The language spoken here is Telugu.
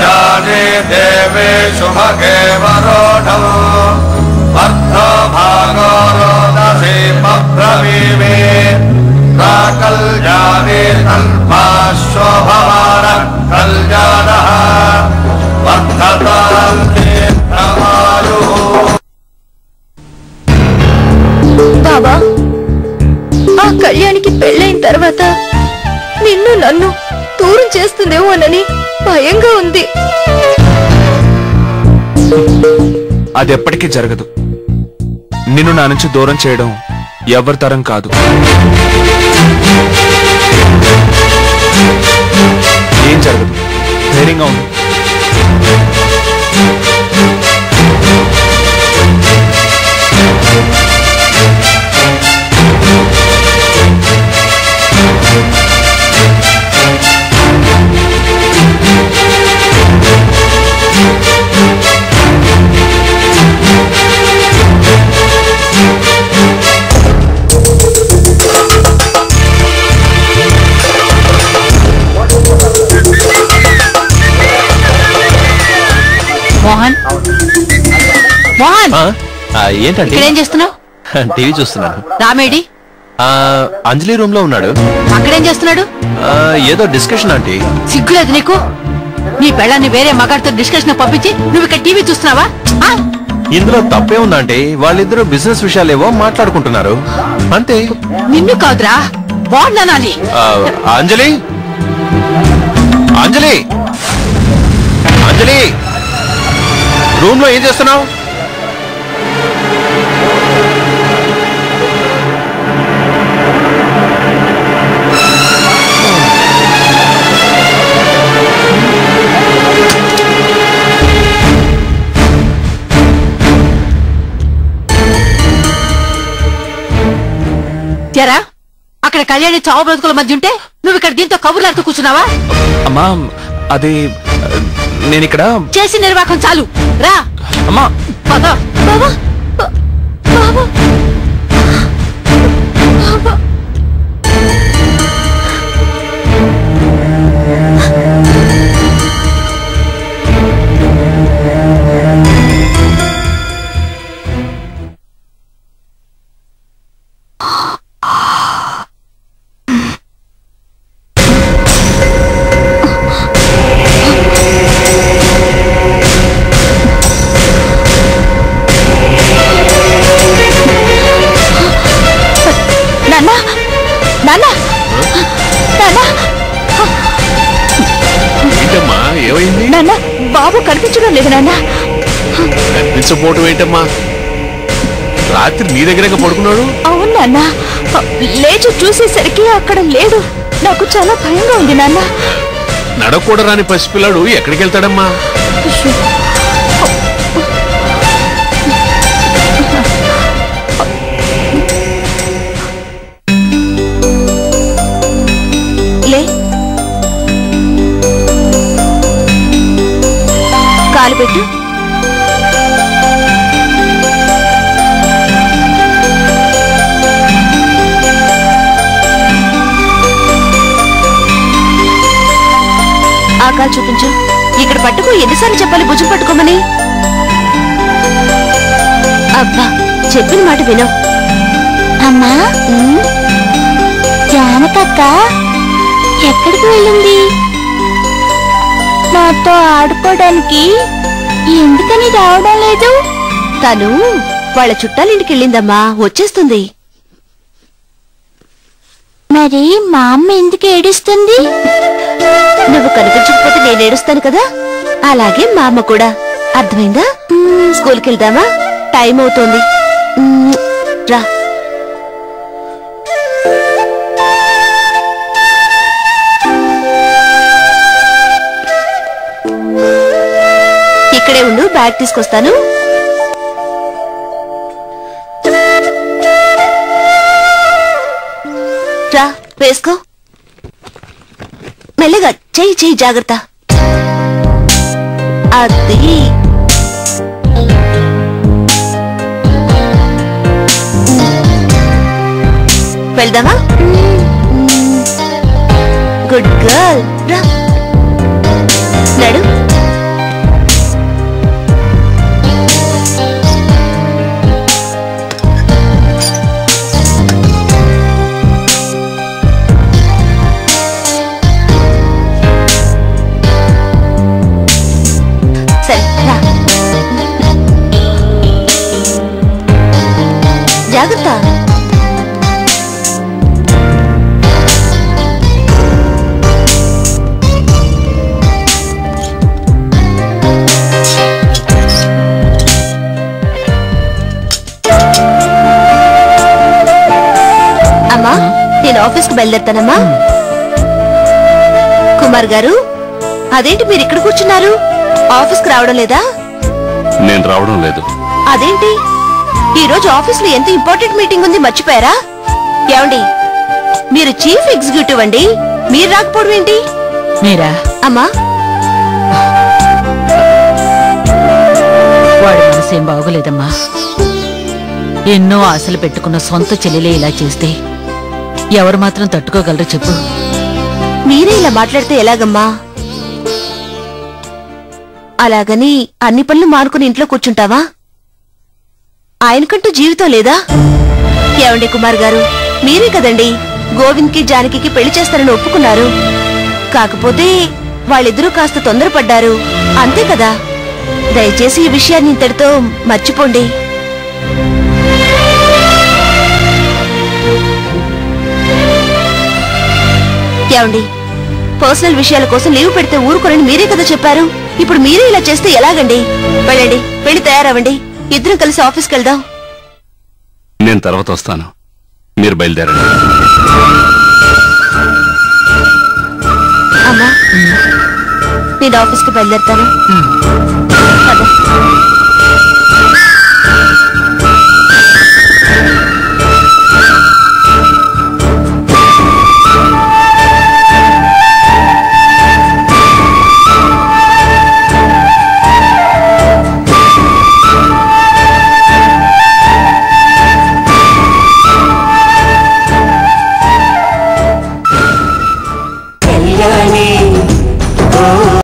कल्याणे देवे शुभगे वरोढं वर्धो भागो रोदसी पब्रवीमे कल्याणे तल्पाशोभमान कल्याणः वर्धतां दीर्घमायुः। బాబా, ఆ కళ్యాణికి పెళ్ళైన తర్వాత నిన్ను నన్ను దూరం చేస్తుందేమో అని భయంగా ఉంది. అది ఎప్పటికీ జరగదు. నిన్ను నా నుంచి దూరం చేయడం ఎవరి తరం కాదు. ఏం జరగదు, ధైర్యంగా ఉంది. మోహన్, మోహన్ ఏంటంటే ఏం చేస్తున్నావు? టీవీ చూస్తున్నాను. రామేడి? అంజలి రూమ్ లో ఉన్నాడు. అక్కడేం చేస్తున్నాడు? ఏదో డిస్కషన్ ఆంటీ. సిగ్గులేదు నీకు? నీ పెళ్ళాన్ని వేరే మగాడితో డిస్కషన్ పంపించి నువ్వు ఇక్కడ టీవీ చూస్తున్నావా? ఇందులో తప్పే ఉందంటే వాళ్ళిద్దరూ బిజినెస్ విషయాలేవో మాట్లాడుకుంటున్నారు అంతే. నిన్ను కాదురా, వాడినాలి. అంజలి, అంజలి, అంజలి, రూమ్ లో ఏం చేస్తున్నావు? ఎరా, అక్కడ కళ్యాణి చావు బ్రతుకుల మధ్య ఉంటే నువ్వు ఇక్కడ దీంతో కబుర్లాడుతూ కూర్చున్నావా? అమ్మా, అది నేనిక్కడ చేసి నిర్వాహకం చాలు. రా అమ్మా. బాబా, బాబా, బాబా, బాబా. బాబు కనిపించడం లేదు నాన్న. కనిపించకపోవటం ఏంటమ్మా? రాత్రి నీ దగ్గర పడుకున్నాడు. అవును నాన్న, లేచి చూసేసరికి అక్కడ లేడు. నాకు చాలా భయంగా ఉంది నాన్న. నడకూడ రాని పసిపిల్లాడు ఎక్కడికి వెళ్తాడమ్మా? లే, కాలు పెట్టు. ఆకాలు చూపించు. ఇక్కడ పట్టుకో. ఎన్నిసార్లు చెప్పాలి భుజం పట్టుకోమని? అబ్బా, చెప్పిన మాట వినవు. అమ్మా, జానకక్క ఎక్కడికి వెళ్ళింది? నాతో ఆడుకోవడానికి ఎందుకని రావడం లేదు? తను వాళ్ళ చుట్టాలింటికి వెళ్ళిందమ్మా, వచ్చేస్తుంది. మరి మా అమ్మ ఎందుకు ఏడుస్తుంది? నువ్వు కనిపించకపోతే నేను ఏడుస్తాను కదా, అలాగే మా అమ్మ కూడా. అర్థమైందా? స్కూల్కి వెళ్దామా? టైం అవుతోంది. రా. ఇక్కడే ఉండు, బ్యాగ్ తీసుకొస్తాను. రా, వేసుకో. మెల్లగా చెయ్యి, చెయ్యి జాగ్రత్త. అది వెళ్దామా? Good girl. రా, నడు. ఆఫీస్కి బయలుదేరుతానమ్మా. కుమార్ గారు, అదేంటి మీరు ఇక్కడ కూర్చున్నారు? ఆఫీస్కి రావడం లేదా? నేను రావడం లేదు. అదేంటి, ఈ రోజు ఆఫీస్ లో ఎంత ఇంపార్టెంట్ మీటింగ్ ఉంది, మర్చిపోయారా? ఏమండి, మీరు చీఫ్ ఎగ్జిక్యూటివ్ అండి, మీరు రాకపోవడం ఏంటి? మీరా? అమ్మా, వాడి మనసేం బాగోలేదమ్మా. ఎన్నో ఆశలు పెట్టుకున్న సొంత చెల్లెలే ఇలా చేస్తే ఎవరు మాత్రం తట్టుకోగలరో చెప్పు. మీరే ఇలా మాట్లాడితే ఎలాగమ్మా? అలాగని అన్ని పనులు మానుకుని ఇంట్లో కూర్చుంటావా? ఆయనకంటూ జీవితం లేదా? ఏమండి కుమార్ గారు, మీరే కదండి గోవింద్ కి జానకి పెళ్లి చేస్తారని ఒప్పుకున్నారు. కాకపోతే వాళ్ళిద్దరూ కాస్త తొందరపడ్డారు, అంతే కదా. దయచేసి ఈ విషయాన్ని ఇంతటితో మర్చిపోండి. ఏమండి, పర్సనల్ విషయాల కోసం లీవ్ పెడితే ఊరుకోరని మీరే కదా చెప్పారు. ఇప్పుడు మీరే ఇలా చేస్తే ఎలాగండి? వెళ్ళండి, వెళ్ళి తయారవ్వండి, ఇద్దరం కలిసి ఆఫీస్కి వెళ్దాం. నేను తర్వాత వస్తాను, మీరు బయలుదేరండి. అమ్మా, నేను ఆఫీస్కి బయలుదేరుతాను.